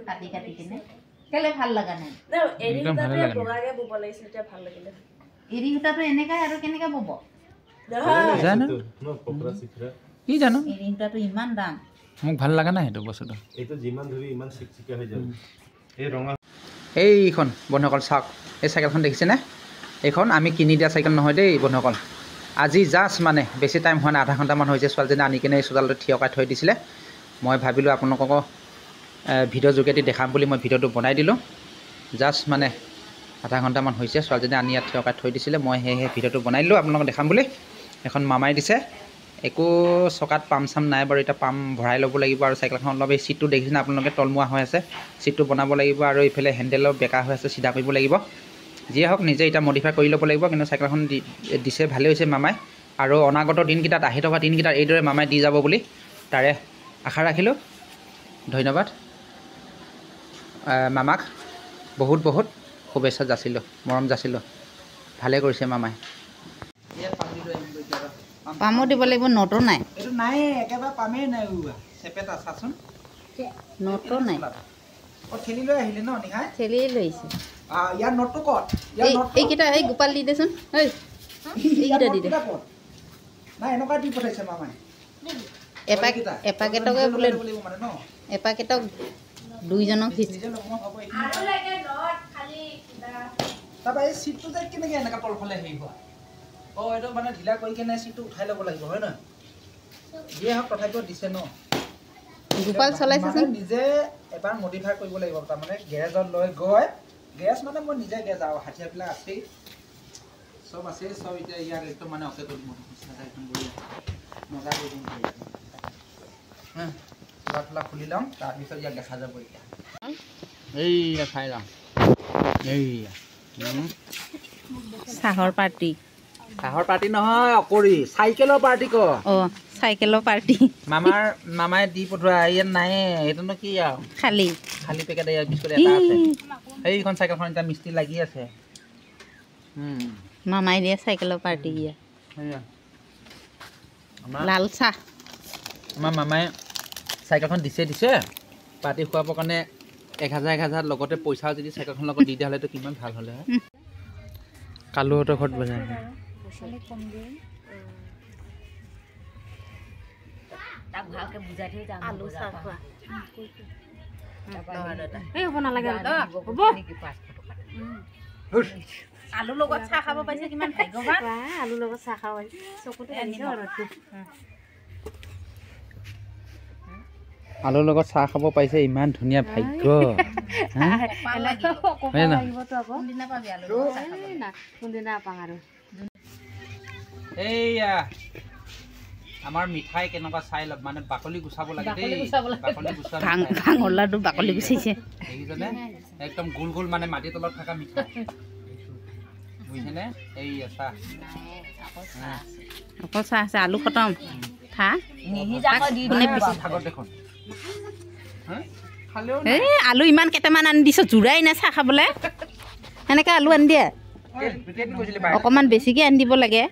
কাটি কাটি কিনে কেলে ভাল লাগা নাই এৰি সূতাটো বগাকে বব লাগিছিল এতিয়া ভাল লাগিলে এৰি সূতাটো এনেকা আৰু কেনেকা বব জানো কি জানো এৰি সূতাটো ইমান দাম মোক ভাল লাগা নাই সেইটো বস্তুটো এইটো যিমান ধৰি ইমান চিকচিকা হৈ যাব এই ৰঙা এইখন বন্ধুসকল চাওক এই চাইকেলখন দেখিছেনে এইখন আমি কিনি দিয়া চাইকেল নহয় দেই বন্ধুসকল আজি জাষ্ট মানে বেছি টাইম হোৱা নাই আধা ঘণ্টামান হৈছে ছোৱালীজনী আনি কিনে এই চোতালতে থিয়কাই থৈ দিছিলে মই ভাবিলোঁ আপোনালোকক ভিডিঅ'ৰ যোগেদি দেখাম বুলি মই ভিডিঅ'টো বনাই দিলোঁ জাষ্ট মানে আধা ঘণ্টামান হৈছে ছোৱালীজনী আনি ইয়াত থিয়কাই থৈ দিছিলে মই সেই ভিডিঅ'টো বনাই দিলোঁ আপোনালোকক দেখাম বুলি এখন মামাই দিছে একো চকাত পাম্প চাম নাই বাৰু এতিয়া পাম্প ভৰাই ল'ব লাগিব আৰু চাইকেলখন অলপ এই চিটটো দেখিছেনে আপোনালোকে তলমুৱা হৈ আছে চিটটো বনাব লাগিব আৰু এইফালে হেণ্ডেলৰ বেকা হৈ আছে চিধা কৰিব লাগিব যিয়ে হওক নিজে এতিয়া মডিফাই কৰি ল'ব লাগিব কিন্তু চাইকেলখন দিছে ভালেই হৈছে মামাই আৰু অনাগত দিনকেইটাত আহি থকা দিনকেইটাত এইদৰে মামাই দি যাব বুলি তাৰে আশা ৰাখিলোঁ ধন্যবাদ মামাক বহুত বহুত শুভেচ্ছা যাচিলোঁ মৰম যাচিলোঁ ভালে কৰিছে মামাই পামো দিব লাগিব নটো নাই এইটো নাই একেবাৰে পামেই নাই চেপেটা চাচোন নটো নাই অঁ ঠেলি লৈ আহিলে ন নিহাই ঠেলি লৈছে ইয়াৰ নটটো ক'ত এইকেইটা এই গোপাল দি দেচোন এইকেইটা দি দে নাই এনেকুৱা দি পঠাইছে মামাই এপাকেটকে বোলে মানে ন এপাকেটক দুইজনক তাৰপৰা এই চিটটো যে কেনেকৈ এনেকুৱা তলফালে হেৰি হয় অঁ এইটো মানে ঢিলা কৰি কিনে চিটটো উঠাই ল'ব লাগিব হয় নহয় যিয়ে হওক তথাপিও দিছে ন গোপাল চলাইছেচোন নিজে এবাৰ মডিফাই কৰিব লাগিব তাৰমানে গেৰেজত লৈ গৈ গেছ মানে মই নিজে গেছ আৰু হাঠিয়াৰবিলাক আছেই চব আছেই চব এতিয়া ইয়াক একদম মানে অকে কৰি মজা কৰি দিম চোলা তোলা খুলি ল'ম তাৰপিছত ইয়াক দেখা যাব এতিয়া এইয়া খাই ল'ম এইয়া চাহৰ পাৰ্টি চাহৰ পাৰ্টি নহয় অকৰি চাইকেলৰ পাৰ্টি ক অঁ চাইকেলৰ পাৰ্টি মামাই দি পঠোৱা ইয়াত নাই এইটোনো কি আৰু খালী পেকেট ইয়াত বিস্কুট এটা আছে সেইখন চাইকেলখন এতিয়া মিস্ত্ৰী লাগি আছে মামাই দিয়া চাইকেলৰ পাৰ্টি লাল চাহ আমাৰ মামাই চাইকেলখন দিছে পাৰ্টি খুৱাবৰ কাৰণে 1000 লগতে পইচাও যদি চাইকেলখন লগত দি দিয়া হ'লেতো কিমান ভাল হ'লে কালুহঁতৰ ঘৰত বজাৰ তাক ভালকে বুজাই থৈ যাম আলু চাহ খোৱা হ'ব নালাগে আলু লগত চাহ খাব পাইছে কিমান ভাগ্যৱান আলু লগত চাহ খাব পাইছে চকুতে আলুৰ লগত চাহ খাব পাইছে ইমান ধুনীয়া ভাগ্য এইয়া আমাৰ মিঠাই কেনেকুৱা চাই লওক মানে বাকলি গুচাব লাগে দেই ভাঙৰ লাডু বাকলি গুচাইছে দেখিছেনে একদম গোল গোল মানে মাটিৰ তলত থকা মিঠাই বুজিছেনে এইয়া চাহ অকল চাহ আছে আলু খতম খা দেখোন এই আলু ইমান কেইটামান আনি দিছ জোৰাই নাই চাহ খাবলৈ সেনেকৈ আলু আনি দিয়ে অকণমান বেছিকৈ আনি দিব লাগে